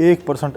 1%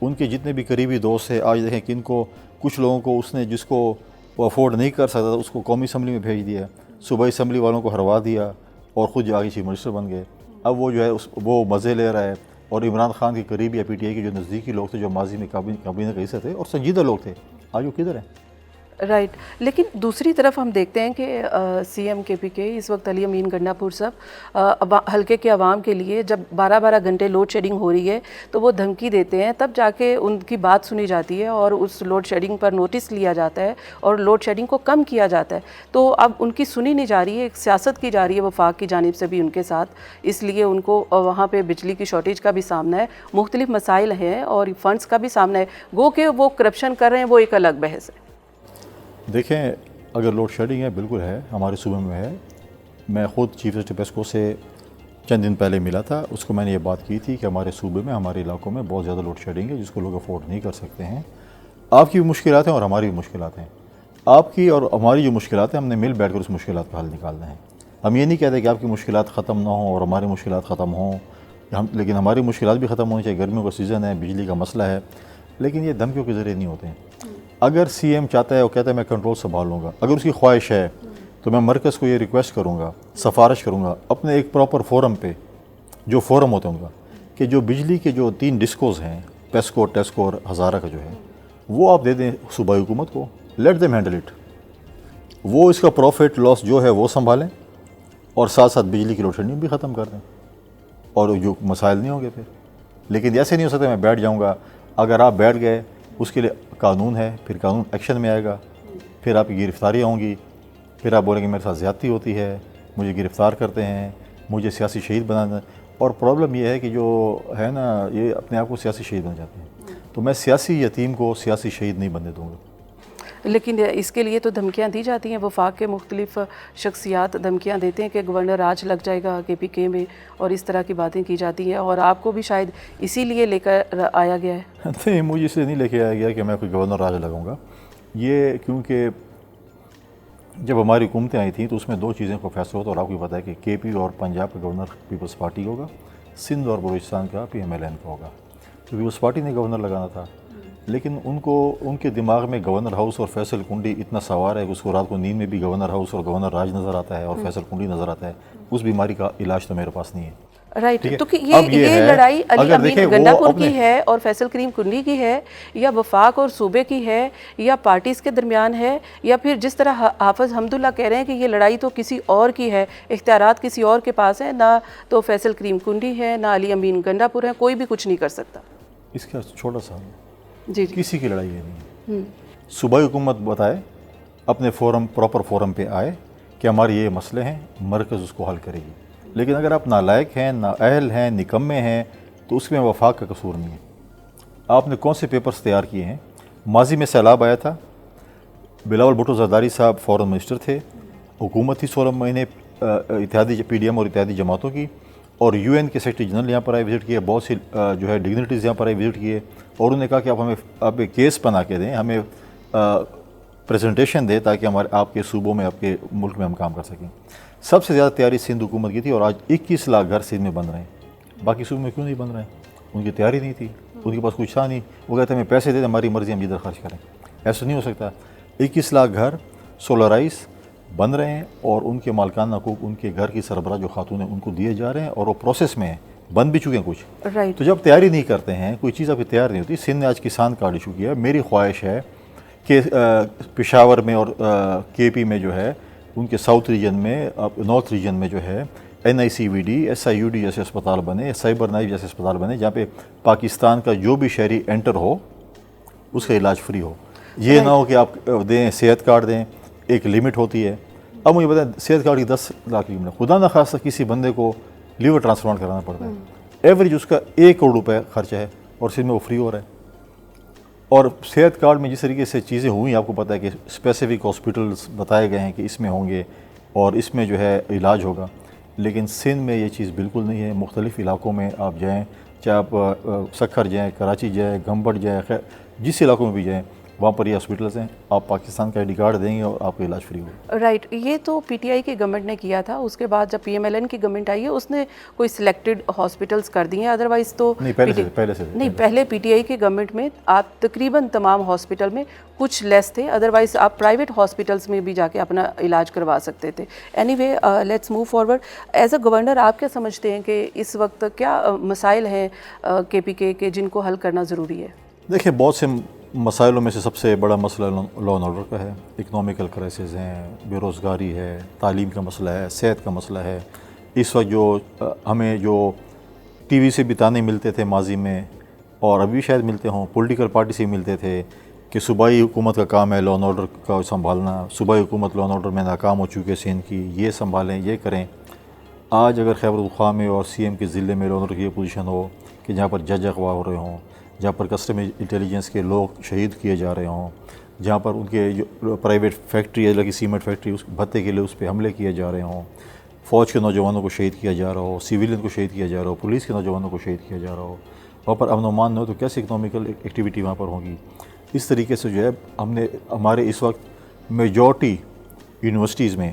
ان کے جتنے بھی قریبی دوست ہیں آج دیکھیں کن کو، کچھ لوگوں کو اس نے جس کو وہ افورڈ نہیں کر سکتا تھا اس کو قومی اسمبلی میں بھیج دیا، صوبائی اسمبلی والوں کو ہروا دیا اور خود جا کے چیف منسٹر بن گئے۔ اب وہ جو ہے وہ مزے لے رہا ہے، اور عمران خان کے قریبی یا پی ٹی آئی کے جو نزدیکی لوگ تھے جو ماضی میں کابینہ کا حصہ تھے اور سنجیدہ لوگ تھے، آج وہ کدھر ہیں؟ رائٹ، لیکن دوسری طرف ہم دیکھتے ہیں کہ سی ایم کے پی کے اس وقت علی امین گنڈا پور صاحب حلقے کے عوام کے لیے جب 12 گھنٹے لوڈ شیڈنگ ہو رہی ہے تو وہ دھمکی دیتے ہیں، تب جا کے ان کی بات سنی جاتی ہے اور اس لوڈ شیڈنگ پر نوٹس لیا جاتا ہے اور لوڈ شیڈنگ کو کم کیا جاتا ہے۔ تو اب ان کی سنی نہیں جا رہی ہے، ایک سیاست کی جا رہی ہے وفاق کی جانب سے بھی ان کے ساتھ، اس لیے ان کو وہاں پہ بجلی کی شارٹیج کا بھی سامنا ہے، مختلف مسائل ہیں اور فنڈز کا بھی سامنا ہے، گو کہ وہ کرپشن کر رہے ہیں، وہ ایک الگ بحث ہے۔ دیکھیں اگر لوڈ شیڈنگ ہے، بالکل ہے، ہمارے صوبے میں ہے۔ میں خود چیف سسٹر پیسکو سے چند دن پہلے ملا تھا، اس کو میں نے یہ بات کی تھی کہ ہمارے صوبے میں، ہمارے علاقوں میں بہت زیادہ لوڈ شیڈنگ ہے جس کو لوگ افورڈ نہیں کر سکتے ہیں۔ آپ کی بھی مشکلات ہیں اور ہماری بھی مشکلات ہیں، آپ کی اور ہماری جو مشکلات ہیں ہم نے مل بیٹھ کر اس مشکلات کا حل نکالنا ہے۔ ہم یہ نہیں کہتے کہ آپ کی مشکلات ختم نہ ہوں اور ہماری مشکلات ختم ہوں، لیکن ہماری مشکلات بھی ختم ہونی چاہیے۔ گرمیوں کا سیزن ہے، بجلی کا مسئلہ ہے، لیکن یہ دھمکیوں کے ذریعے نہیں ہوتے ہیں۔ اگر سی ایم چاہتا ہے، وہ کہتا ہے میں کنٹرول سنبھال لوں گا، اگر اس کی خواہش ہے تو میں مرکز کو یہ ریکویسٹ کروں گا، سفارش کروں گا اپنے ایک پراپر فورم پہ، جو فورم ہوتا ہے ان کا، کہ جو بجلی کے جو 3 ڈسکوز ہیں، پیسکو، ٹیسکو اور ہزارہ کا جو ہے، وہ آپ دے دیں صوبائی حکومت کو، لیٹ دیم ہینڈل اٹ، وہ اس کا پروفٹ لاس جو ہے وہ سنبھالیں اور ساتھ ساتھ بجلی کی لوڈ شیڈنگ بھی ختم کر دیں، اور جو مسائل نہیں ہوں گے پھر۔ لیکن ایسے نہیں ہو سکتا میں بیٹھ جاؤں گا، اگر آپ بیٹھ گئے اس کے لیے قانون ہے، پھر قانون ایکشن میں آئے گا، پھر آپ کی گرفتاریاں ہوں گی، پھر آپ بولیں گے میرے ساتھ زیادتی ہوتی ہے، مجھے گرفتار کرتے ہیں، مجھے سیاسی شہید بنانا۔ اور پرابلم یہ ہے کہ جو ہے نا، یہ اپنے آپ کو سیاسی شہید بنا جاتے ہیں، تو میں سیاسی یتیم کو سیاسی شہید نہیں بننے دوں گا۔ لیکن اس کے لیے تو دھمکیاں دی جاتی ہیں، وفاق کے مختلف شخصیات دھمکیاں دیتے ہیں کہ گورنر راج لگ جائے گا کے پی کے میں، اور اس طرح کی باتیں کی جاتی ہیں، اور آپ کو بھی شاید اسی لیے لے کر آیا گیا ہے۔ نہیں، مجھے اس لیے نہیں لے کے آیا گیا کہ میں کوئی گورنر راج لگاؤں گا، یہ کیونکہ جب ہماری حکومتیں آئی تھیں تو اس میں 2 چیزیں کو فیصلہ ہوتا، اور آپ کو پتہ ہے کہ کے پی اور پنجاب کا گورنر پیپلز پارٹی ہوگا، سندھ اور بلوچستان کا پی ایم ایل این کا ہوگا، تو پیپلز پارٹی نے گورنر لگانا تھا، لیکن ان کے دماغ میں گورنر ہاؤس اور فیصل کنڈی اتنا سوار ہے کہ اس کو رات کو نیند میں بھی گورنر ہاؤس اور گورنر راج نظر آتا ہے اور فیصل کنڈی نظر آتا ہے، اس بیماری کا علاج تو میرے پاس نہیں ہے۔ رائٹ، تو کہ یہ لڑائی علی امین گنڈا پور کی ہے اور فیصل کریم کنڈی کی ہے، یا وفاق اور صوبے کی ہے، یا پارٹیز کے درمیان ہے، یا پھر جس طرح حافظ حمداللہ کہہ رہے ہیں کہ یہ لڑائی تو کسی اور کی ہے، اختیارات کسی اور کے پاس ہیں، نہ تو فیصل کریم کنڈی ہے، نہ علی امین گنڈا پور ہے، کوئی بھی کچھ نہیں کر سکتا۔ اس کا چھوٹا سا جی کسی کی لڑائی نہیں ہے، صوبائی حکومت بتائے، اپنے فورم، پراپر فورم پہ آئے کہ ہمارے یہ مسئلے ہیں، مرکز اس کو حل کرے گی۔ لیکن اگر آپ نالائق ہیں، نااہل ہیں، نکمے ہیں، تو اس میں وفاق کا قصور نہیں ہے۔ آپ نے کون سے پیپرز تیار کیے ہیں؟ ماضی میں سیلاب آیا تھا، بلاول بھٹو زرداری صاحب فورن منسٹر تھے، حکومت تھی 16 مہینے اتحادی پی ڈی ایم اور اتحادی جماعتوں کی، اور یو این کے سیکرٹری جنرل یہاں پر آئے، وزٹ کیے، بہت سی جو ہے ڈگنیٹیز یہاں پر آئے، وزٹ کیے، اور انہوں نے کہا کہ آپ ایک کیس بنا کے دیں، ہمیں پریزنٹیشن دے تاکہ ہمارے آپ کے صوبوں میں، آپ کے ملک میں ہم کام کر سکیں۔ سب سے زیادہ تیاری سندھ حکومت کی تھی، اور آج 21 لاکھ گھر سندھ میں بن رہے ہیں، باقی صوبوں میں کیوں نہیں بن رہے ہیں؟ ان کی تیاری نہیں تھی، ان کے پاس کچھ تھا نہیں، وہ کہتے ہیں ہمیں پیسے دے دیں، ہماری مرضی ہم جدھر خرچ کریں۔ ایسا نہیں ہو سکتا۔ 21 لاکھ گھر سولرائز بن رہے ہیں، اور ان کے مالکان حقوق، ان کے گھر کی سربراہ جو خاتون ہیں ان کو دیے جا رہے ہیں، اور وہ پروسیس میں ہیں، بن بھی چکے ہیں کچھ۔ تو جب تیاری نہیں کرتے ہیں، کوئی چیز آپ کی تیار نہیں ہوتی۔ سندھ نے آج کسان کارڈ ایشو کیا ہے، میری خواہش ہے کہ پشاور میں اور کے پی میں جو ہے، ان کے ساؤتھ ریجن میں، نارتھ ریجن میں جو ہے، N I C V D, S I U D جیسے اسپتال بنے، سائبر نائف جیسے اسپتال بنے، جہاں پہ پاکستان کا جو بھی شہری انٹر ہو اس کا علاج فری ہو۔ یہ نہ ہو کہ آپ دیں صحت کارڈ دیں، ایک لمٹ ہوتی ہے۔ اب مجھے بتائیں، صحت کارڈ کی 10 لاکھ کی لمٹ، خدا نخواستہ کسی بندے کو لیور ٹرانسپلانٹ کرانا پڑتا ہے، ایوریج اس کا 1 کروڑ روپے خرچہ ہے، اور سندھ میں وہ فری ہو رہا ہے۔ اور صحت کارڈ میں جس طریقے سے چیزیں ہوئیں، آپ کو پتہ ہے کہ اسپیسیفک ہاسپٹلس بتائے گئے ہیں کہ اس میں ہوں گے اور اس میں جو ہے علاج ہوگا، لیکن سندھ میں یہ چیز بالکل نہیں ہے۔ مختلف علاقوں میں آپ جائیں، چاہے آپ سکھر جائیں، کراچی جائیں، گھمبڑ جائیں، خیر جس علاقوں میں بھی جائیں، وہاں پر یہ ہاسپٹلز ہیں, آپ پاکستان کا آئی ڈی کارڈ دیں گے اور آپ کا علاج فری ہوگا. رائٹ, یہ تو پی ٹی آئی کی گورنمنٹ نے کیا تھا, اس کے بعد جب پی ایم ایل این کی گورنمنٹ آئی ہے اس نے کوئی سلیکٹڈ ہاسپٹلس کر دی ہیں, ادروائز تو نہیں, پہلے پی ٹی آئی کی گورنمنٹ میں آپ تقریباً تمام ہاسپٹل میں کچھ لیس تھے, ادروائز آپ پرائیویٹ ہاسپٹلس میں بھی جا کے اپنا علاج کروا سکتے تھے. Any way let's move forward. As a governor آپ کیا سمجھتے ہیں کہ اس وقت کیا مسائل ہیں کے پی کے جن کو حل کرنا ضروری ہے؟ دیکھیں, بہت سے مسائلوں میں سے سب سے بڑا مسئلہ لا اینڈ آرڈر کا ہے. اکنامیکل کرائسز ہیں, بے روزگاری ہے, تعلیم کا مسئلہ ہے, صحت کا مسئلہ ہے. اس وقت جو ہمیں جو ٹی وی سے بھی تانے ملتے تھے ماضی میں, اور ابھی شاید ملتے ہوں, پولیٹیکل پارٹی سے ملتے تھے کہ صوبائی حکومت کا کام ہے لا اینڈ آرڈر کا سنبھالنا, صوبائی حکومت لا اینڈ آرڈر میں ناکام ہو چکی ہے سندھ کی, یہ سنبھالیں, یہ کریں. آج اگر خیبر پختونخوا میں اور سی ایم کے ضلع میں لا اینڈ آرڈر کی یہ پوزیشن ہو کہ جہاں پر جج اغوا ہو رہے ہوں, جہاں پر کسٹم انٹیلیجنس کے لوگ شہید کیے جا رہے ہوں, جہاں پر ان کے جو پرائیویٹ فیکٹری ہے لگی سیمنٹ فیکٹری, اس بھتے کے لیے اس پہ حملے کیے جا رہے ہوں, فوج کے نوجوانوں کو شہید کیا جا رہا ہو, سویلین کو شہید کیا جا رہا ہو, پولیس کے نوجوانوں کو شہید کیا جا رہا ہو, وہاں پر امن و امان نہ ہو تو کیسے اکنامیکل ایکٹیویٹی وہاں پر ہوگی. اس طریقے سے جو ہے ہمارے اس وقت میجورٹی یونیورسٹیز میں,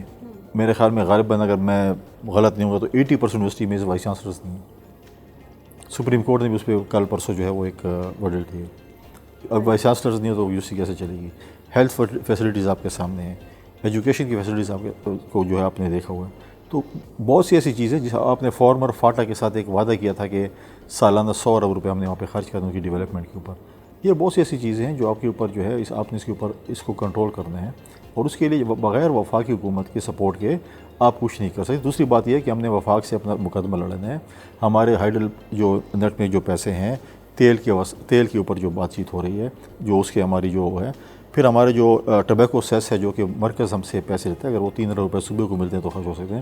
میرے خیال میں غالباً اگر میں غلط نہیں ہوں گا تو 80% یونیورسٹی میں وائس چانسلرز نہیں ہیں. سپریم کورٹ نے بھی اس پہ کل پرسوں جو ہے وہ ایک ورڈکٹ دی. اب وائس چانسلرز نہیں ہو تو یونیورسٹی کیسے چلے گی؟ ہیلتھ فیسلٹیز آپ کے سامنے ہیں, ایجوکیشن کی فیسلٹیز آپ کو جو ہے آپ نے دیکھا ہوا ہے. تو بہت سی ایسی چیزیں جس آپ نے فارمر فاٹا کے ساتھ ایک وعدہ کیا تھا کہ سالانہ 100 ارب روپے ہم نے وہاں پہ خرچ کرنے کی ڈیولپمنٹ کے اوپر. یہ بہت سی ایسی چیزیں ہیں جو آپ کے اوپر جو ہے آپ نے اس کے اوپر اس کو کنٹرول کرنا ہے, اور اس کے لیے بغیر وفاقی حکومت کے سپورٹ کے آپ کچھ نہیں کر سکتے. دوسری بات یہ ہے کہ ہم نے وفاق سے اپنا مقدمہ لڑنا ہے. ہمارے ہائیڈل جو نیٹ میں جو پیسے ہیں, تیل کے اوپر جو بات چیت ہو رہی ہے, جو اس کے ہماری جو ہے, پھر ہمارے جو ٹبیکو سیس ہے جو کہ مرکز ہم سے پیسے لیتا ہے, اگر وہ 3 ارب روپے صوبے کو ملتے ہیں تو خرچ ہو سکتے ہیں.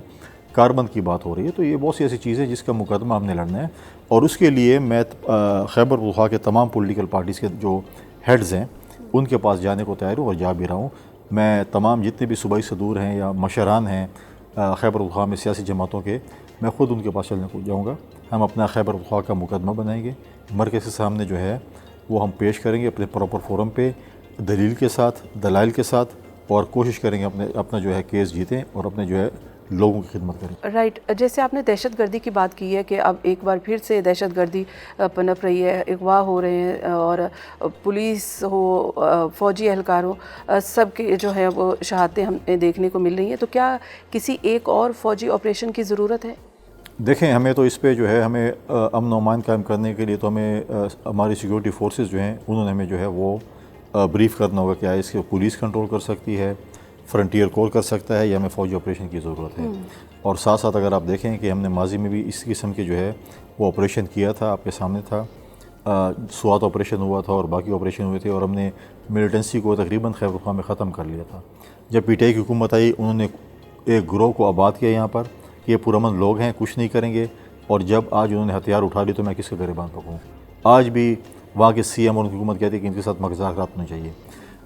کاربن کی بات ہو رہی ہے. تو یہ بہت سی ایسی چیزیں جس کا مقدمہ ہم نے لڑنا ہے, اور اس کے لیے میں خیبر پختونخوا کے تمام پولیٹیکل پارٹیز کے جو ہیڈز ہیں ان کے پاس جانے کو تیار ہوں اور جا بھی رہا ہوں. میں تمام جتنے بھی صوبائی صدور ہیں یا مشران ہیں خیبر پختونخوا میں سیاسی جماعتوں کے, میں خود ان کے پاس چلنے کو جاؤں گا. ہم اپنا خیبر پختونخوا کا مقدمہ بنائیں گے, مرکز کے سامنے جو ہے وہ ہم پیش کریں گے اپنے پراپر فورم پہ, دلیل کے ساتھ, دلائل کے ساتھ, اور کوشش کریں گے اپنا جو ہے کیس جیتیں اور اپنے جو ہے لوگوں کی خدمت کریں. رائٹ, جیسے آپ نے دہشت گردی کی بات کی ہے کہ اب ایک بار پھر سے دہشت گردی پنپ رہی ہے, اغوا ہو رہے ہیں, اور پولیس ہو, فوجی اہلکار ہو, سب کے جو ہے وہ شہادتیں ہمیں دیکھنے کو مل رہی ہیں. تو کیا کسی ایک اور فوجی آپریشن کی ضرورت ہے؟ دیکھیں, ہمیں تو اس پہ جو ہے ہمیں امن و امان قائم کرنے کے لیے تو ہمیں ہماری سیکورٹی فورسز جو ہیں انہوں نے ہمیں جو ہے وہ بریف کرنا ہوگا کہ اس کے پولیس کنٹرول کر سکتی ہے, فرنٹیئر کور کر سکتا ہے, یا ہمیں فوجی آپریشن کی ضرورت ہے. اور ساتھ ساتھ اگر آپ دیکھیں کہ ہم نے ماضی میں بھی اس قسم کے جو ہے وہ آپریشن کیا تھا, آپ کے سامنے تھا, سوات آپریشن ہوا تھا اور باقی آپریشن ہوئے تھے, اور ہم نے ملیٹنسی کو تقریباً خیبر پختونخوا میں ختم کر لیا تھا. جب پی ٹی آئی کی حکومت آئی انہوں نے ایک گروہ کو آباد کیا یہاں پر, یہ پرامن لوگ ہیں, کچھ نہیں کریں گے, اور جب آج انہوں نے ہتھیار اٹھا لی تو میں کس کے گریبان پکوں. آج بھی وہاں کے سی ایم اور ان کی حکومت کہتی ہے کہ ان کے ساتھ مذاکرات ہونے چاہیے.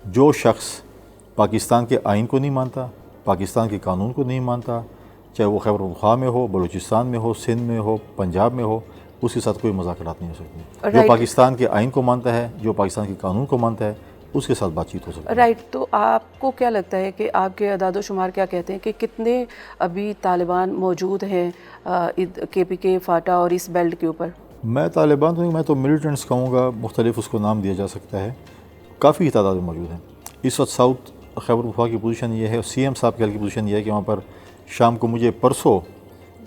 جو شخص پاکستان کے آئین کو نہیں مانتا, پاکستان کے قانون کو نہیں مانتا, چاہے وہ خیبر پختونخوا میں ہو, بلوچستان میں ہو, سندھ میں ہو, پنجاب میں ہو, اس کے ساتھ کوئی مذاکرات نہیں ہو سکتی. جو پاکستان کے آئین کو مانتا ہے, جو پاکستان کے قانون کو مانتا ہے, اس کے ساتھ بات چیت ہو سکتی ہے. رائٹ, تو آپ کو کیا لگتا ہے کہ آپ کے اعداد و شمار کیا کہتے ہیں کہ کتنے ابھی طالبان موجود ہیں کے پی کے, فاٹا اور اس بیلٹ کے اوپر؟ میں طالبان تو نہیں, میں تو ملیٹنٹس کہوں گا, مختلف اس کو نام دیا جا سکتا ہے, کافی تعداد میں موجود ہیں. اس وقت ساؤتھ خیبر پختونخوا کی پوزیشن یہ ہے, اور سی ایم صاحب کی پوزیشن یہ ہے کہ وہاں پر شام کو مجھے پرسوں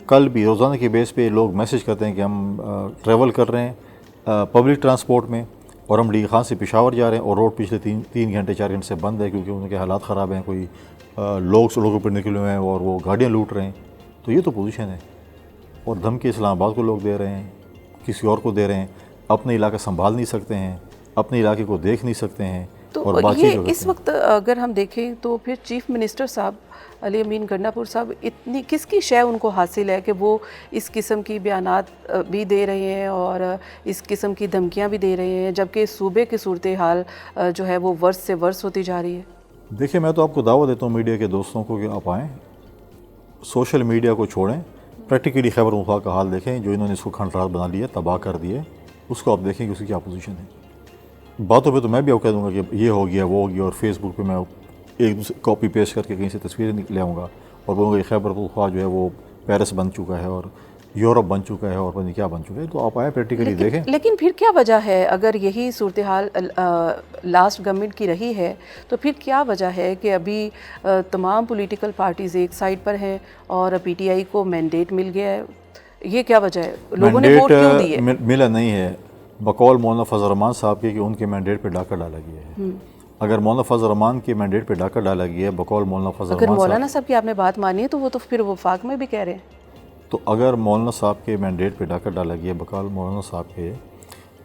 کل بھی روزانہ کے بیس پہ لوگ میسج کرتے ہیں کہ ہم ٹریول کر رہے ہیں پبلک ٹرانسپورٹ میں, اور ہم ڈی خان سے پشاور جا رہے ہیں, اور روڈ پچھلے 3 گھنٹے 4 گھنٹے سے بند ہے کیونکہ ان کے حالات خراب ہیں, کوئی لوگ سڑکوں پر نکلے ہوئے ہیں اور وہ گاڑیاں لوٹ رہے ہیں. تو یہ تو پوزیشن ہے, اور دھمکی اسلام آباد کو لوگ دے رہے ہیں, کسی اور کو دے رہے ہیں, اپنے علاقہ سنبھال نہیں سکتے ہیں, اپنے علاقے کو دیکھ نہیں سکتے ہیں. تو یہ اس وقت اگر ہم دیکھیں تو پھر چیف منسٹر صاحب علی امین گنڈاپور صاحب اتنی کس کی شے ان کو حاصل ہے کہ وہ اس قسم کی بیانات بھی دے رہے ہیں اور اس قسم کی دھمکیاں بھی دے رہے ہیں, جبکہ صوبے کی صورتحال جو ہے وہ ورس سے ورس ہوتی جا رہی ہے؟ دیکھیں, میں تو آپ کو دعوت دیتا ہوں میڈیا کے دوستوں کو کہ آپ آئیں, سوشل میڈیا کو چھوڑیں, پریکٹیکلی خیبر پختونخوا کا حال دیکھیں. جو انہوں نے اس کو کھنڈرات بنا لیا, تباہ کر دیے, اس کو آپ دیکھیں کہ اس کی کیا پوزیشن ہے. باتوں پہ تو میں بھی آپ کہہ دوں گا کہ یہ ہو گیا وہ ہو گیا، اور فیس بک پہ میں ایک دوسرے کاپی پیسٹ کر کے کہیں سے تصویریں لے آؤں گا اور بولوں گا کہ خیبر پختونخوا جو ہے وہ پیرس بن چکا ہے اور یورپ بن چکا ہے اور پتہ نہیں کیا بن چکا ہے. تو آپ آئیں پریکٹیکلی دیکھیں. لیکن پھر کیا وجہ ہے اگر یہی صورتحال لاسٹ گورنمنٹ کی رہی ہے تو پھر کیا وجہ ہے کہ ابھی تمام پولیٹیکل پارٹیز ایک سائڈ پر ہیں اور پی ٹی آئی کو مینڈیٹ مل گیا ہے؟ یہ کیا وجہ ہے؟ لوگوں نے ووٹ کیوں دیے؟ ملا نہیں ہے بقول مولانا فضل الرحمان صاحب کے کہ ان کے مینڈیٹ پہ ڈاکہ ڈالا گیا ہے. اگر مولانا فضل الرحمان کے مینڈیٹ پہ ڈاکہ ڈالا گیا ہے بقول مولانا فضل اگر الرحمان مولانا صاحب کی آپ نے بات مانی ہے تو وہ تو پھر وفاق میں بھی کہہ رہے ہیں. تو اگر مولانا صاحب کے مینڈیٹ پہ ڈاکہ ڈالا گیا بقول مولانا صاحب کے،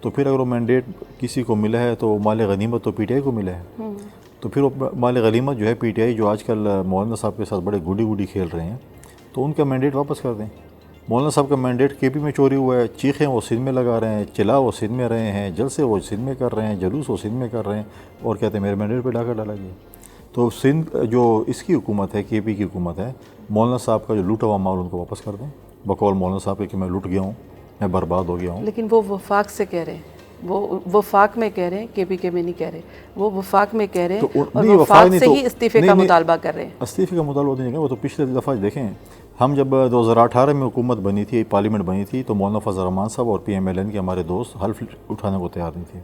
تو پھر اگر وہ مینڈیٹ کسی کو ملا ہے تو مال غنیمت تو پی ٹی آئی کو ملا ہے. تو پھر وہ مال غنیمت جو ہے پی ٹی آئی جو آج کل مولانا صاحب کے ساتھ بڑے گوڈی کھیل رہے ہیں تو ان کا مینڈیٹ واپس کر دیں. مولانا صاحب کا مینڈیٹ کے پی میں چوری ہوا ہے، چیخیں وہ سندھ میں لگا رہے ہیں، چلا وہ سندھ میں رہے ہیں، جلسے وہ سندھ میں کر رہے ہیں، جلوس وہ سندھ میں کر رہے ہیں اور کہتے ہیں میرے مینڈیٹ پہ ڈاکہ ڈالا گیا. تو سندھ جو اس کی حکومت ہے کے پی کی حکومت ہے، مولانا صاحب کا جو لوٹا ہوا مال ان کو واپس کر دیں بقول مولانا صاحب کے کہ میں لٹ گیا ہوں، میں برباد ہو گیا ہوں. لیکن وہ وفاق سے کہہ رہے ہیں، وہ وفاق میں کہہ رہے ہیں، کے پی کے میں نہیں کہہ رہے. وہ وفاق میں کہہ رہے ہیں اور وفاق سے ہی استعفے کا مطالبہ کر رہے ہیں. استعفے کا مطالبہ نہیں ہے، وہ تو پچھلے دفعہ دیکھیں ہم جب 2018 میں حکومت بنی تھی، پارلیمنٹ بنی تھی، تو مولانا فضل الرحمان صاحب اور پی ایم ایل این کے ہمارے دوست حلف اٹھانے کو تیار نہیں تھے.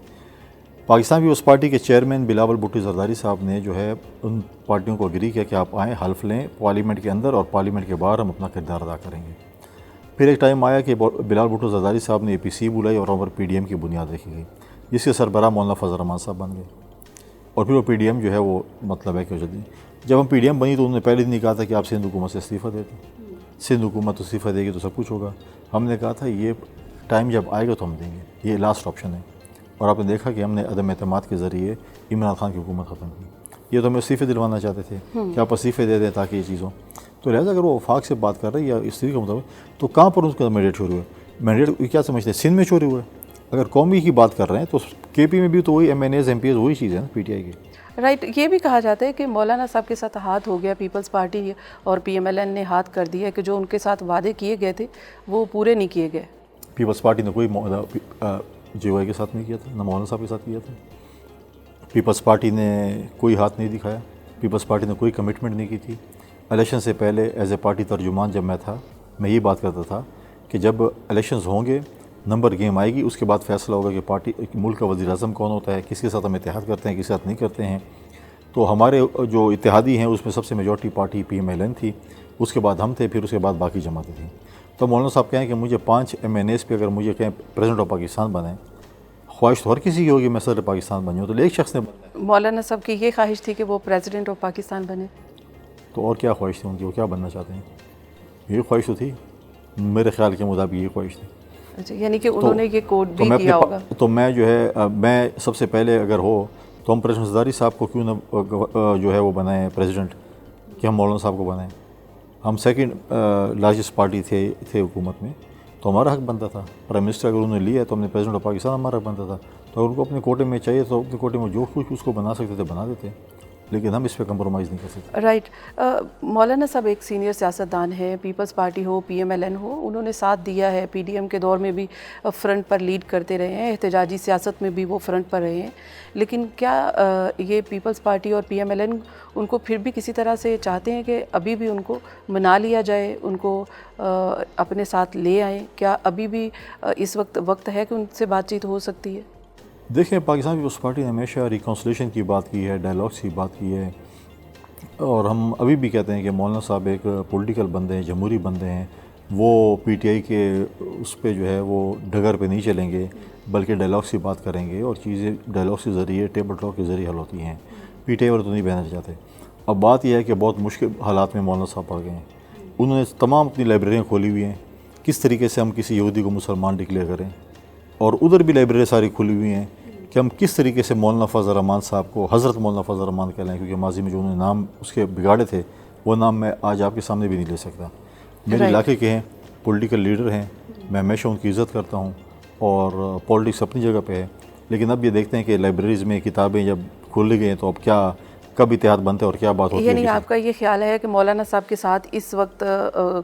پاکستان پیپلز پارٹی کے چیئرمین بلاول بھٹو زرداری صاحب نے جو ہے ان پارٹیوں کو اگری کیا کہ آپ آئیں حلف لیں، پارلیمنٹ کے اندر اور پارلیمنٹ کے باہر ہم اپنا کردار ادا کریں گے. پھر ایک ٹائم آیا کہ بلاول بھٹو زرداری صاحب نے اے پی سی بلائی اور وہاں پر پی ڈی ایم کی بنیاد رکھی گئی، جس کے سربراہ مولانا فضل الرحمان صاحب بن گئے. اور پھر وہ پی ڈی ایم جو ہے وہ مطلب ہے کہ جب ہم پی ڈی ایم بنی تو انہوں نے پہلے دن ہی کہا تھا کہ آپ سندھ حکومت سے استعفیٰ دے دیں، سندھ حکومت استعفیٰ دے گی تو سب کچھ ہوگا. ہم نے کہا تھا یہ ٹائم جب آئے گا تو ہم دیں گے، یہ لاسٹ آپشن ہے. اور آپ نے دیکھا کہ ہم نے عدم اعتماد کے ذریعے عمران خان کی حکومت ختم کی. یہ تو ہمیں استعفے دلوانا چاہتے تھے کہ آپ استعفے دے دیں تاکہ یہ چیز ہو. تو لہٰذا اگر وہ وفاق سے بات کر رہے ہیں یا استعفے کے مطابق تو کہاں پر اس کا مینڈیٹ چوری ہوا ہے؟ مینڈیٹ کیا سمجھتے ہیں سندھ میں چوری ہوا ہے؟ اگر قومی کی بات کر رہے ہیں تو کے پی میں بھی تو وہی M N As M P As وہی چیز ہے نا پی ٹی آئی کی. رائٹ. یہ بھی کہا جاتا ہے کہ مولانا صاحب کے ساتھ ہاتھ ہو گیا، پیپلز پارٹی اور پی ایم ایل این نے ہاتھ کر دیا کہ جو ان کے ساتھ وعدے کیے گئے تھے وہ پورے نہیں کیے گئے. پیپلز پارٹی نے کوئی جے او آئی کے ساتھ نہیں کیا تھا، نہ مولانا صاحب کے ساتھ کیا تھا. پیپلز پارٹی نے کوئی ہاتھ نہیں دکھایا، پیپلز پارٹی نے کوئی کمٹمنٹ نہیں کی تھی. الیکشن سے پہلے ایز اے پارٹی ترجمان جب میں تھا میں یہ بات کرتا تھا کہ جب الیکشنز ہوں گے نمبر گیم آئے گی، اس کے بعد فیصلہ ہوگا کہ پارٹی ملک کا وزیر اعظم کون ہوتا ہے، کس کے ساتھ ہم اتحاد کرتے ہیں کس کے ساتھ نہیں کرتے ہیں. تو ہمارے جو اتحادی ہیں اس میں سب سے majority party P M L N تھی، اس کے بعد ہم تھے، پھر اس کے بعد باقی جماعتیں تھیں. تو مولانا صاحب کہیں کہ مجھے 5 ایم این ایز پہ اگر مجھے کہیں پریزیڈنٹ آف پاکستان بنیں، خواہش تو ہر کسی کی ہوگی میں صدر پاکستان بن جاؤں، تو ایک شخص نے بننا ہے. مولانا صاحب کی یہ خواہش تھی کہ وہ پریزیڈنٹ آف پاکستان بنے. تو اور کیا خواہش تھی ان کی، وہ کیا بننا چاہتے ہیں؟ یہ خواہش تو تھی میرے خیال کے مطابق، یہ خواہش تھی. اچھا، یعنی کہ انہوں نے یہ کوڈ بھی کیا ہوگا. تو میں جو ہے میں سب سے پہلے اگر ہو تو ہم پریزیڈنٹ زرداری صاحب کو کیوں نہ جو ہے وہ بنائیں پریزیڈنٹ، کہ ہم مولانا صاحب کو بنائیں. ہم سیکنڈ لارجسٹ پارٹی تھے حکومت میں، تو ہمارا حق بنتا تھا. پرائم منسٹر اگر انہوں نے لیا تو ہم نے پریزیڈنٹ آف پاکستان ہمارا حق بنتا تھا. تو اگر ان کو اپنے کوٹے میں چاہیے تو اپنے کوٹے میں جو کچھ اس کو بنا سکتے تھے بنا دیتے، لیکن ہم اس پہ کمپرومائز نہیں کر سکتے. رائٹ. مولانا صاحب ایک سینئر سیاستدان ہیں، پیپلز پارٹی ہو پی ایم ایل این ہو، انہوں نے ساتھ دیا ہے، پی ڈی ایم کے دور میں بھی فرنٹ پر لیڈ کرتے رہے ہیں، احتجاجی سیاست میں بھی وہ فرنٹ پر رہے ہیں. لیکن کیا یہ پیپلز پارٹی اور پی ایم ایل این ان کو پھر بھی کسی طرح سے چاہتے ہیں کہ ابھی بھی ان کو منا لیا جائے، ان کو اپنے ساتھ لے آئیں؟ کیا ابھی بھی اس وقت ہے کہ ان سے بات چیت ہو سکتی ہے؟ دیکھیں پاکستان پیپلز پارٹی نے ہمیشہ ریکنسلیشن کی بات کی ہے، ڈائلاگس کی بات کی ہے، اور ہم ابھی بھی کہتے ہیں کہ مولانا صاحب ایک پولیٹیکل بندے ہیں، جمہوری بندے ہیں. وہ پی ٹی آئی کے اس پہ جو ہے وہ ڈگر پہ نہیں چلیں گے، بلکہ ڈائلاگس کی بات کریں گے اور چیزیں ڈائلاگس کے ذریعے ٹیبل ٹاک کے ذریعے حل ہوتی ہیں. پی ٹی آئی والے تو نہیں بہنا چاہتے. اب بات یہ ہے کہ بہت مشکل حالات میں مولانا صاحب پڑ گئے ہیں. انہوں نے تمام اپنی لائبریریاں کھولی ہوئی ہیں، کس طریقے سے ہم کسی یہودی کو مسلمان ڈکلیئر کریں، اور ادھر بھی لائبریری ساری کھلی ہوئی ہیں کہ ہم کس طریقے سے مولانا فضل الرحمان صاحب کو حضرت مولانا فضل الرحمان کہلائیں، کیونکہ ماضی میں جو انہوں نے نام اس کے بگاڑے تھے وہ نام میں آج آپ کے سامنے بھی نہیں لے سکتا. میرے علاقے کے ہیں، پولیٹیکل لیڈر ہیں، میں ہمیشہ ان کی عزت کرتا ہوں اور پولیٹکس اپنی جگہ پہ ہے. لیکن اب یہ دیکھتے ہیں کہ لائبریریز میں کتابیں جب کھل گئی ہیں تو اب کیا کب اتحاد بنتے ہیں اور کیا بات ہوتی ہے. یعنی آپ کا یہ خیال ہے کہ مولانا صاحب کے ساتھ اس وقت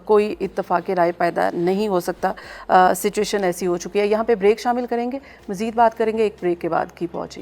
کوئی اتفاق رائے پیدا نہیں ہو سکتا، سچویشن ایسی ہو چکی ہے. یہاں پہ بریک شامل کریں گے، مزید بات کریں گے ایک بریک کے بعد. کی پہنچی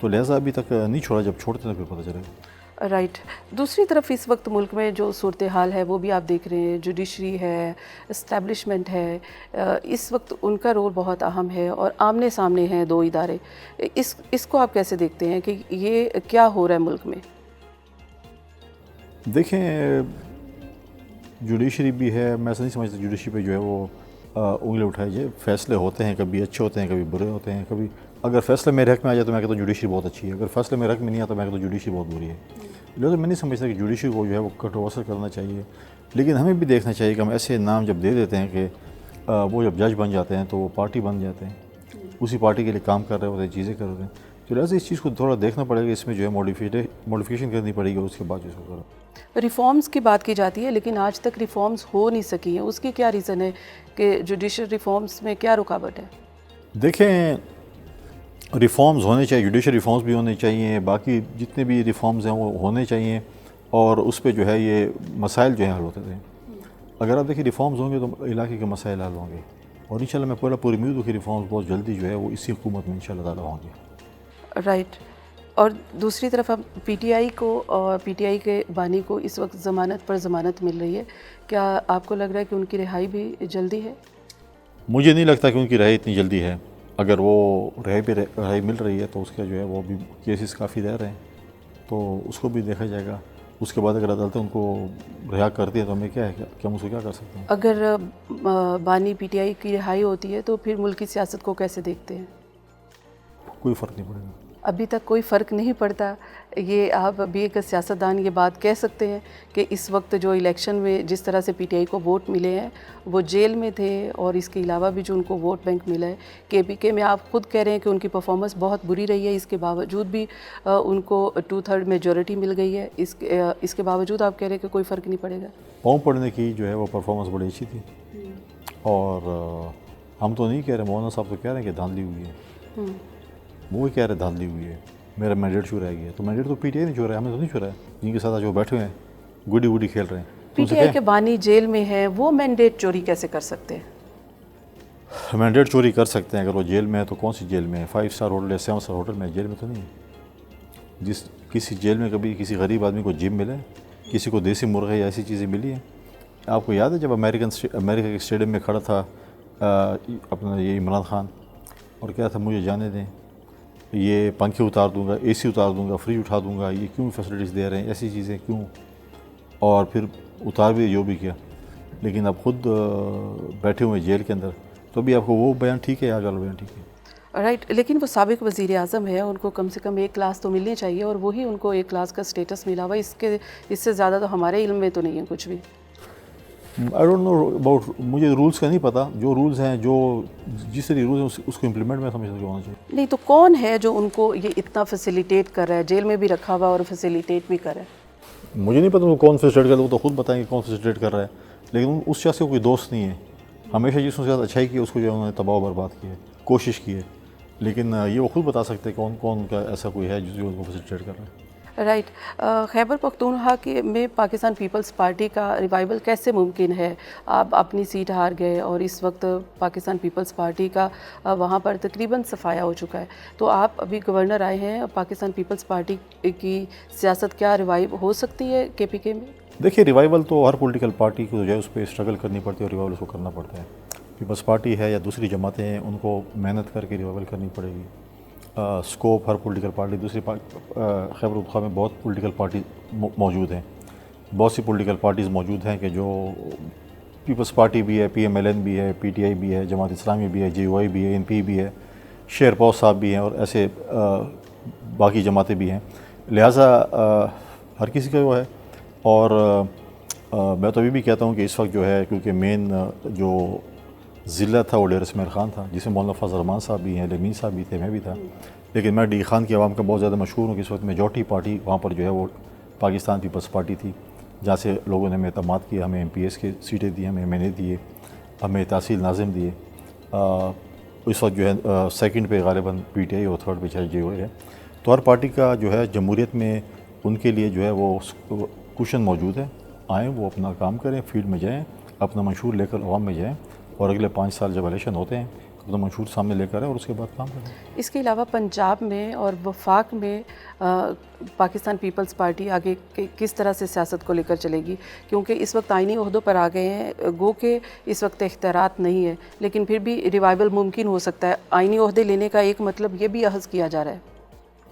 تو لہٰذا ابھی تک نہیں چھوڑا، جب چھوڑتے ہیں تو پھر پتہ چلے گا۔ رائٹ، دوسری طرف اس وقت ملک میں جو صورتحال ہے وہ بھی آپ دیکھ رہے ہیں، جوڈیشری ہے، اسٹیبلشمنٹ ہے، اس وقت ان کا رول بہت اہم ہے اور آمنے سامنے ہیں دو ادارے، اس کو آپ کیسے دیکھتے ہیں کہ یہ کیا ہو رہا ہے ملک میں؟ دیکھیں جوڈیشری بھی ہے، میں ایسا نہیں سمجھتا جوڈیشری پہ جو ہے وہ انگلی اٹھائی جائے، فیصلے ہوتے ہیں، کبھی اچھے ہوتے ہیں، کبھی برے ہوتے ہیں، کبھی اگر فیصلہ میرے حق میں آ جائے تو میں کہتا ہوں جوڈیشری بہت اچھی ہے، اگر فیصلہ میرے حق میں نہیں آتا تو میں کہتا ہوں جوڈیشری بہت بری ہے۔ لہٰذا میں نہیں سمجھتا کہ جوڈیشری کو جو ہے وہ کنٹروورسل کرنا چاہیے، لیکن ہمیں بھی دیکھنا چاہیے کہ ہم ایسے نام جب دے دیتے ہیں کہ وہ جب جج بن جاتے ہیں تو وہ پارٹی بن جاتے ہیں، اسی پارٹی کے لیے کام کر رہے ہوتے ہیں، چیزیں کر رہے ہیں، تو لہٰذا اس چیز کو تھوڑا دیکھنا پڑے گا، اس میں جو ہے موڈیفیکیشن کرنی پڑے گی، اس کے بعد اس کو کرو۔ ریفارمز کی بات کی جاتی ہے لیکن آج تک ریفارمز ہو نہیں سکی ہیں، اس کی کیا ریزن ہے کہ جوڈیشل ریفارمز میں کیا رکاوٹ ہے؟ دیکھیں ریفارمز ہونے چاہیے، جوڈیشل ریفارمز بھی ہونے چاہیے، باقی جتنے بھی ریفارمز ہیں وہ ہونے چاہیے، اور اس پہ جو ہے یہ مسائل جو ہیں حل ہوتے تھے۔ اگر آپ دیکھیں ریفارمز ہوں گے تو علاقے کے مسائل حل ہوں گے، اور انشاءاللہ میں پوری امید ہوں کہ ریفارمز بہت جلدی جو ہے وہ اسی حکومت میں انشاءاللہ تعالیٰ ہوں گے۔ رائٹ، اور دوسری طرف ہم پی ٹی آئی کو اور پی ٹی آئی کے بانی کو اس وقت ضمانت پر ضمانت مل رہی ہے، کیا آپ کو لگ رہا ہے کہ ان کی رہائی بھی جلدی ہے؟ مجھے نہیں لگتا کہ ان کی رہائی اتنی جلدی ہے، اگر وہ رہائی مل رہی ہے تو اس کا جو ہے وہ بھی کیسز کافی رہ رہے ہیں، تو اس کو بھی دیکھا جائے گا۔ اس کے بعد اگر عدالتیں ان کو رہا کرتی ہیں تو ہمیں کیا ہے کہ ہم اس کو کیا کر سکتے ہیں؟ اگر بانی پی ٹی آئی کی رہائی ہوتی ہے تو پھر ملکی سیاست کو کیسے دیکھتے ہیں؟ کوئی فرق نہیں پڑے گا۔ ابھی تک کوئی فرق نہیں پڑتا، یہ آپ ابھی ایک سیاستدان یہ بات کہہ سکتے ہیں کہ اس وقت جو الیکشن میں جس طرح سے پی ٹی آئی کو ووٹ ملے ہیں وہ جیل میں تھے، اور اس کے علاوہ بھی جو ان کو ووٹ بینک ملا ہے کے پی کے میں، آپ خود کہہ رہے ہیں کہ ان کی پرفارمنس بہت بری رہی ہے، اس کے باوجود بھی ان کو 2/3 میجورٹی مل گئی ہے، اس کے باوجود آپ کہہ رہے ہیں کہ کوئی فرق نہیں پڑے گا؟ قوم پڑھنے کی جو ہے وہ پرفارمنس بڑی اچھی تھی، اور ہم تو نہیں کہہ رہے، مولانا صاحب تو کہہ رہے ہیں کہ دھاندلی ہوئی ہے، وہ کہہ رہے دھاندلی ہوئی ہے، میرا مینڈیٹ چھو رہ گیا، تو مینڈیٹ تو پی ٹی آئی نہیں چھو رہا ہے، ہمیں تو نہیں چھو رہا ہے، جن کے ساتھ جو بیٹھے ہوئے ہیں گڈی کھیل رہے ہیں۔ پی ٹی آئی کے بانی جیل میں ہیں، وہ مینڈیٹ چوری کیسے کر سکتے ہیں؟ مینڈیٹ چوری کر سکتے ہیں اگر وہ جیل میں ہے، تو کون سی جیل میں ہے؟ 5 اسٹار ہوٹل یا 7 اسٹار ہوٹل میں، جیل میں تو نہیں ہے۔ کسی جیل میں کبھی کسی غریب آدمی کو جم ملے، کسی کو دیسی مرغے یا ایسی چیزیں ملی ہیں؟ آپ کو یاد ہے جب امریکہ کے اسٹیڈیم میں کھڑا تھا اپنا یہ عمران خان، اور کیا تھا، مجھے جانے دیں، یہ پنکھے اتار دوں گا، اے سی اتار دوں گا، فریج اٹھا دوں گا، یہ کیوں فیسلٹیز دے رہے ہیں، ایسی چیزیں کیوں؟ اور پھر اتار بھی جو بھی کیا، لیکن اب خود بیٹھے ہوئے جیل کے اندر، تو ابھی آپ کو وہ بیان ٹھیک ہے، آج والا بیان ٹھیک ہے؟ رائٹ، لیکن وہ سابق وزیر اعظم ہے، ان کو کم سے کم 1 کلاس تو ملنی چاہیے، اور وہی ان کو 1 کلاس کا سٹیٹس ملا ہوا، اس سے زیادہ تو ہمارے علم میں تو نہیں ہے کچھ بھی۔ آئی ڈونٹ نو اباؤٹ، مجھے رولز کا نہیں پتہ، جو رولز ہیں، جو جس طرح رولز ہیں اس کو امپلیمنٹ میں سمجھتا کہ ہونا چاہیے۔ نہیں تو کون ہے جو ان کو یہ اتنا فیسیلیٹیٹ کر رہا ہے، جیل میں بھی رکھا ہوا اور فیسیلیٹیٹ بھی کر رہا ہے؟ مجھے نہیں پتہ وہ کون فیسیلیٹ کر رہا ہے، وہ تو خود بتائیں گے کون فیسیلیٹ کر رہا ہے، لیکن اس شخص سے کوئی دوست نہیں ہے، ہمیشہ جس کے ساتھ اچھائی کی اس کو جو انہوں نے تباہ و برباد کی ہے، کوشش کی ہے، لیکن یہ وہ خود بتا سکتے ہیں کون کا ایسا کوئی ہے جو ان کو فیسیلیٹ کر رہا ہے۔ رائٹ، خیبر پختونخوا کے میں پاکستان پیپلز پارٹی کا ریوائول کیسے ممکن ہے؟ آپ اپنی سیٹ ہار گئے اور اس وقت پاکستان پیپلز پارٹی کا وہاں پر تقریباً صفایا ہو چکا ہے، تو آپ ابھی گورنر آئے ہیں، پاکستان پیپلز پارٹی کی سیاست کیا ریوائو ہو سکتی ہے کے پی کے میں؟ دیکھیے ریوائول تو ہر پولیٹیکل پارٹی کو جو ہے اس پہ اسٹرگل کرنی پڑتی ہے، اور ریوائول اس کو کرنا پڑتا ہے۔ پیپلز پارٹی ہے یا دوسری جماعتیں ہیں، ان کو محنت کر کے ریوائول کرنی پڑے گی۔ سکوپ ہر پولیٹیکل پارٹی، خیبر پختونخوا میں بہت پولیٹیکل پارٹی موجود ہیں، بہت سی پولیٹیکل پارٹیز موجود ہیں کہ جو پیپلز پارٹی بھی ہے، پی ایم ایل این بھی ہے، پی ٹی آئی بھی ہے، جماعت اسلامی بھی ہے، جے یو آئی بھی ہے، این پی بھی ہے، شیر پوش صاحب بھی ہیں، اور ایسے باقی جماعتیں بھی ہیں، لہٰذا ہر کسی کا وہ ہے۔ اور میں تو ابھی بھی کہتا ہوں کہ اس وقت جو ہے، کیونکہ مین جو ضلع تھا وہ ڈیرہ اسماعیل خان تھا، جس میں مولانا فضل الرحمان صاحب بھی ہیں، لمین صاحب بھی تھے، میں بھی تھا، لیکن میں ڈی خان کی عوام کا بہت زیادہ مشہور ہوں کہ اس وقت میجورٹی پارٹی وہاں پر جو ہے وہ پاکستان پیپلز پارٹی تھی، جہاں سے لوگوں نے ہمیں اعتماد کیا، ہمیں ایم پی ایس کی سیٹیں دی، ہمیں ایم این اے دیے، ہمیں تحصیل ناظم دیے۔ اس وقت جو ہے سیکنڈ پہ غالباً پی ٹی آئی اور تھرڈ پہ چاہے جے او آئی ہے، تو ہر پارٹی کا جو ہے جمہوریت میں ان کے لیے جو ہے وہ کوشن موجود ہے، آئیں وہ اپنا کام کریں، فیلڈ میں جائیں، اپنا منشور لے کر عوام میں جائیں، اور اگلے 5 سال جب الیکشن ہوتے ہیں اپنا منشور سامنے لے کر آئیں اور اس کے بعد کام کریں. اس کے علاوہ پنجاب میں اور وفاق میں پاکستان پیپلز پارٹی آگے کس طرح سے سیاست کو لے کر چلے گی؟ کیونکہ اس وقت آئینی عہدوں پر آ گئے ہیں، گو کہ اس وقت اختیارات نہیں ہے، لیکن پھر بھی ریوائول ممکن ہو سکتا ہے. آئینی عہدے لینے کا ایک مطلب یہ بھی اخذ کیا جا رہا ہے.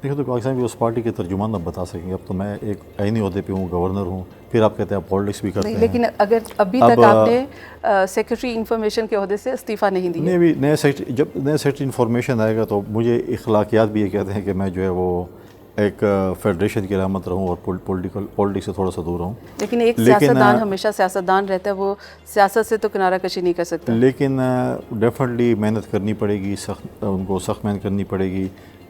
دیکھیں تو پاکستان پیپلز پارٹی کے ترجمان اب بتا سکیں گے. اب تو میں ایک آئینی عہدے پہ ہوں، گورنر ہوں، پھر آپ کہتے ہیں آپ پالیٹکس بھی کرتے ہیں. لیکن اگر ابھی تک آپ نے سیکرٹری انفارمیشن کے عہدے سے استعفیٰ نہیں دیا. جب نئے سیکرٹری انفارمیشن آئے گا تو مجھے اخلاقیات بھی یہ کہتے ہیں کہ میں جو ہے وہ ایک فیڈریشن کی علامت رہوں اور پولیٹکس سے تھوڑا سا دور رہوں. لیکن ایک سیاستدان ہمیشہ سیاستدان رہتا ہے، وہ سیاست سے تو کنارہ کشی نہیں کر سکتا. لیکن ڈیفینیٹلی محنت کرنی پڑے گی، ان کو سخت محنت کرنی پڑے گی.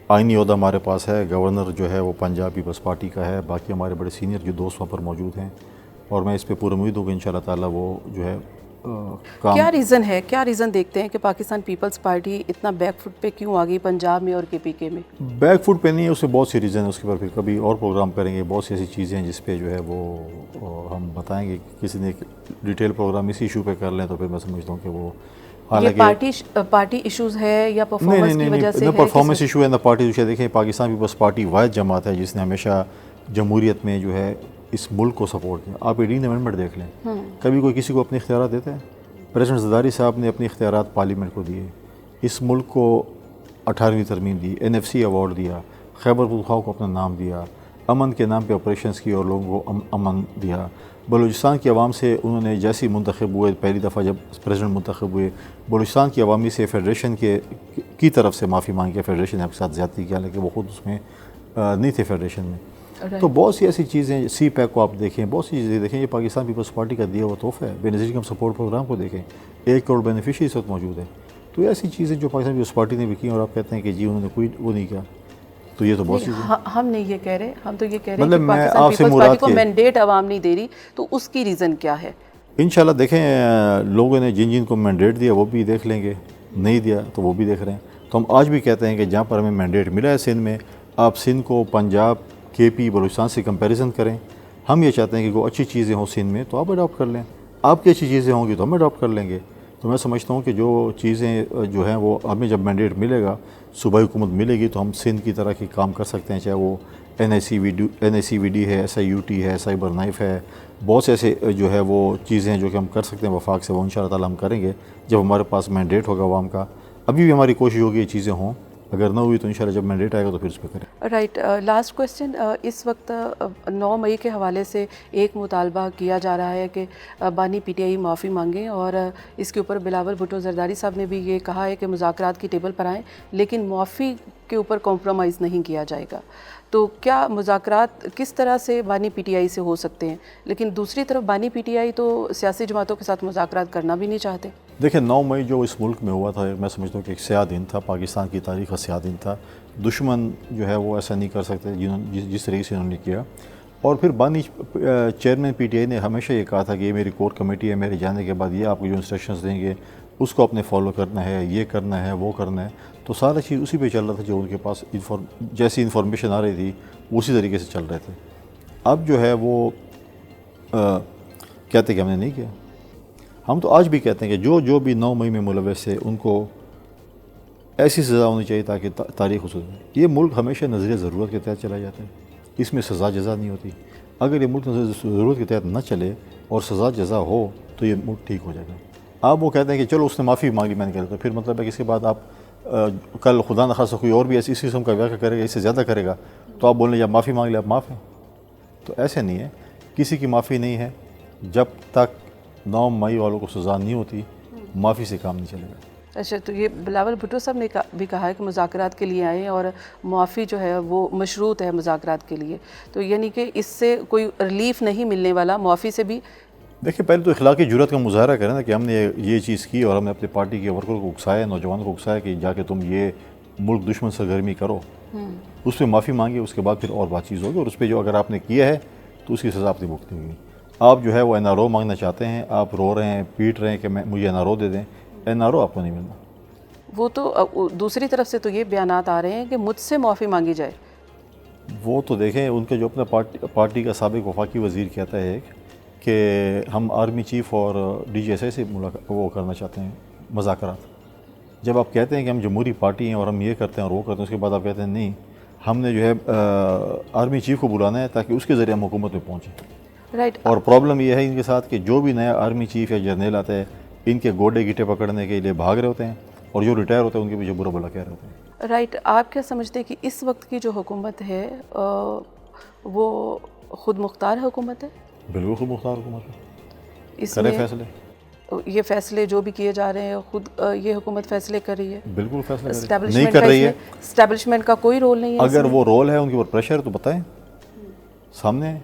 آئینی عہدہ ہمارے پاس ہے، گورنر جو ہے وہ پنجاب پیپلز پارٹی کا ہے، باقی ہمارے بڑے سینئر جو دوست وہاں پر موجود ہیں، اور میں اس پہ پورا امید ہوں کہ انشاءاللہ تعالیٰ وہ جو ہے کام. کیا ریزن دیکھتے ہیں کہ پاکستان پیپلز پارٹی اتنا بیک فٹ پہ کیوں آ گئی پنجاب میں اور KPK میں؟ بیک فٹ پہ نہیں ہے، اس میں بہت سی ریزن ہے. اس کے بعد پھر کبھی اور پروگرام کریں گے. بہت سی ایسی چیزیں ہیں جس پہ جو ہے وہ ہم بتائیں گے. کسی نے ڈیٹیل پروگرام اسی ایشو پہ کر لیں تو پھر میں سمجھتا ہوں کہ وہ پارٹی ایشوز ہے یا پرفارمنس کی وجہ سے ہے؟ پرفارمنس ایشو ہے نہ پارٹی ایشو ہے. دیکھیں پاکستان پیپلز پارٹی واحد جماعت ہے جس نے ہمیشہ جمہوریت میں جو ہے اس ملک کو سپورٹ کیا. آپ 18 امینڈمنٹ دیکھ لیں، کبھی کوئی کسی کو اپنے اختیارات دیتا ہے؟ پریزیڈنٹ زرداری صاحب نے اپنے اختیارات پارلیمنٹ کو دیے، اس ملک کو 18ویں ترمیم دی، NFC ایوارڈ دیا، خیبر پختونخوا کو اپنا نام دیا، امن کے نام پہ آپریشنز کی اور لوگوں کو امن دیا. بلوچستان کی عوام سے انہوں نے جیسی منتخب ہوئے، پہلی دفعہ جب پریزیڈنٹ منتخب ہوئے، بلوچستان کی عوامی سے فیڈریشن کی طرف سے معافی مانگی. فیڈریشن نے آپ کے ساتھ زیادتی کیا، لیکن وہ خود اس میں نہیں تھے فیڈریشن میں. تو بہت سی ایسی چیزیں، CPAC کو آپ دیکھیں، بہت سی چیزیں دیکھیں. یہ پاکستان پیپلز پارٹی کا دیا ہوا تحفہ ہے. بے نظیر کم سپورٹ پروگرام کو دیکھیں، 1 کروڑ بینیفیشری اس وقت موجود ہے. تو یہ ایسی چیزیں جو پاکستان پیپلز پارٹی نے بھی کی اور آپ کہتے ہیں کہ جی انہوں نے کوئی وہ نہیں کیا. تو یہ تو بہت چیزیں ہم نہیں یہ کہہ رہے، ہم تو یہ کہہ رہے مطلب ہیں کہ میں پاکستان آپ سے پیپلز مراد پارٹی کو کے مینڈیٹ عوام نہیں دے رہی، تو اس کی ریزن کیا ہے؟ انشاءاللہ دیکھیں لوگوں نے جن کو مینڈیٹ دیا وہ بھی دیکھ لیں گے، نہیں دیا تو وہ بھی دیکھ رہے ہیں. تو ہم آج بھی کہتے ہیں کہ جہاں پر ہمیں مینڈیٹ ملا ہے سندھ میں، آپ سندھ کو پنجاب، KP، بلوچستان سے کمپیریزن کریں. ہم یہ چاہتے ہیں کہ کوئی اچھی چیزیں ہوں سندھ میں تو آپ اڈاپٹ کر لیں، آپ کی اچھی چیزیں ہوں گی تو ہم اڈاپٹ کر لیں گے. تو میں سمجھتا ہوں کہ جو چیزیں جو ہیں وہ ہمیں جب مینڈیٹ ملے گا، صوبائی حکومت ملے گی تو ہم سندھ کی طرح کی کام کر سکتے ہیں، چاہے وہ NICVD ہے، SIUT ہے، سائبر نائف ہے. بہت سے ایسے جو ہے وہ چیزیں ہیں جو کہ ہم کر سکتے ہیں وفاق سے، وہ انشاءاللہ تعالیٰ ہم کریں گے جب ہمارے پاس مینڈیٹ ہوگا عوام کا. ابھی بھی ہماری کوشش ہوگی یہ چیزیں ہوں، اگر نہ ہوئی تو انشاءاللہ جب مینڈیٹ آئے گا تو پھر اس پہ کریں. رائٹ. Last question. اس وقت 9 مئی کے حوالے سے ایک مطالبہ کیا جا رہا ہے کہ بانی PTI معافی مانگیں، اور اس کے اوپر بلاول بھٹو زرداری صاحب نے بھی یہ کہا ہے کہ مذاکرات کی ٹیبل پر آئیں لیکن معافی کے اوپر کمپرومائز نہیں کیا جائے گا. تو کیا مذاکرات کس طرح سے بانی PTI سے ہو سکتے ہیں؟ لیکن دوسری طرف بانی PTI تو سیاسی جماعتوں کے ساتھ مذاکرات کرنا بھی نہیں چاہتے. دیکھیں 9 مئی جو اس ملک میں ہوا تھا، میں سمجھتا ہوں کہ ایک سیاہ دن تھا، پاکستان کی تاریخ کا سیاہ دن تھا. دشمن جو ہے وہ ایسا نہیں کر سکتے جس طریقے سے انہوں نے کیا. اور پھر بانی چیئرمین PTI نے ہمیشہ یہ کہا تھا کہ یہ میری کور کمیٹی ہے، میرے جانے کے بعد یہ آپ کو جو انسٹرکشنز دیں گے اس کو اپنے فالو کرنا ہے، یہ کرنا ہے، وہ کرنا ہے. تو سارا چیز اسی پہ چل رہا تھا، جو ان کے پاس جیسی انفارمیشن آ رہی تھی اسی طریقے سے چل رہے تھے. اب جو ہے وہ کہتے کہ ہم نے نہیں کیا. ہم تو آج بھی کہتے ہیں کہ جو بھی 9 مئی میں ملوث ہے ان کو ایسی سزا ہونی چاہیے تاکہ تاریخ اسے. یہ ملک ہمیشہ نظریہ ضرورت کے تحت چلا جاتا ہے، اس میں سزا جزا نہیں ہوتی. اگر یہ ملک نظریہ ضرورت کے تحت نہ چلے اور سزا جزا ہو تو یہ ملک ٹھیک ہو جائے گا. آپ وہ کہتے ہیں کہ چلو اس نے معافی مانگی، میں نے کہا تو پھر مطلب ہے کہ اس کے بعد آپ کل خدا نخواستہ کوئی اور بھی ایسی قسم کا واقعہ کرے گا، اس سے زیادہ کرے گا تو آپ بولیں جب معافی مانگ لیں آپ معاف ہیں. تو ایسے نہیں ہے، کسی کی معافی نہیں ہے. جب تک 9 مئی والوں کو سزا نہیں ہوتی معافی سے کام نہیں چلے گا. اچھا. تو یہ بلاول بھٹو صاحب نے بھی کہا ہے کہ مذاکرات کے لیے آئیں اور معافی جو ہے وہ مشروط ہے مذاکرات کے لیے. تو یعنی کہ اس سے کوئی ریلیف نہیں ملنے والا، معافی سے بھی. دیکھیں پہلے تو اخلاقی جرات کا مظاہرہ کریں نا کہ ہم نے یہ چیز کی اور ہم نے اپنی پارٹی کے ورکروں کو اکسایا، نوجوانوں کو اکسایا کہ جا کے تم یہ ملک دشمن سرگرمی کرو. اس پہ معافی مانگی، اس کے بعد پھر اور بات چیز ہوگی، اور اس پہ جو اگر آپ نے کیا ہے تو اس کی سزا اپنی بھگتنی ہوگی. آپ جو ہے وہ NRO مانگنا چاہتے ہیں، آپ رو رہے ہیں، پیٹ رہے ہیں کہ مجھے NRO دے دیں، NRO آپ کو نہیں ملنا. وہ تو دوسری طرف سے تو یہ بیانات آ رہے ہیں کہ مجھ سے معافی مانگی جائے. وہ تو دیکھیں ان کے جو اپنا پارٹی کا سابق وفاقی وزیر کہتا ہے کہ ہم آرمی چیف اور DGSI سے وہ کرنا چاہتے ہیں مذاکرات. جب آپ کہتے ہیں کہ ہم جمہوری پارٹی ہیں اور ہم یہ کرتے ہیں اور وہ کرتے ہیں، اس کے بعد آپ کہتے ہیں نہیں ہم نے جو ہے آرمی چیف کو بلانا ہے تاکہ اس کے ذریعے ہم حکومت میں پہنچیں. رائٹ. اور پرابلم یہ ہے ان کے ساتھ کہ جو بھی نیا آرمی چیف یا جرنیل آتا ہے ان کے گوڈے گیٹے پکڑنے کے لیے بھاگ رہے ہوتے ہیں اور جو ریٹائر ہوتے ہیں ان کے پیچھے برا بلا کہہ رہے ہوتے ہیں. رائٹ. آپ کیا سمجھتے ہیں کہ اس وقت کی جو حکومت ہے وہ خود مختار حکومت ہے؟ بالکل خود مختار حکومت ہے. اس کرے میں فیصلے. یہ فیصلے جو بھی کیے جا رہے ہیں خود یہ حکومت فیصلے کر رہی ہے؟ بالکل فیصلے نہیں اسٹیبلشمنٹ کر کا رہی ہے. اسٹیبلشمنٹ کا کوئی رول نہیں ہے؟ اگر وہ رول ہے ان کے اوپر پریشر تو بتائیں سامنے.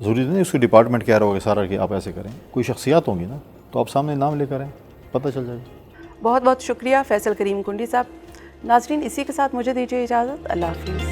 ضروری نہیں اس کی ڈپارٹمنٹ کہہ رہا ہوگا سارا کہ آپ ایسے کریں. کوئی شخصیات ہوں گی نا تو آپ سامنے نام لے کر آئیں پتہ چل جائے گا. بہت بہت شکریہ فیصل کریم کنڈی صاحب. ناظرین اسی کے ساتھ مجھے دیجیے اجازت. اللہ حافظ.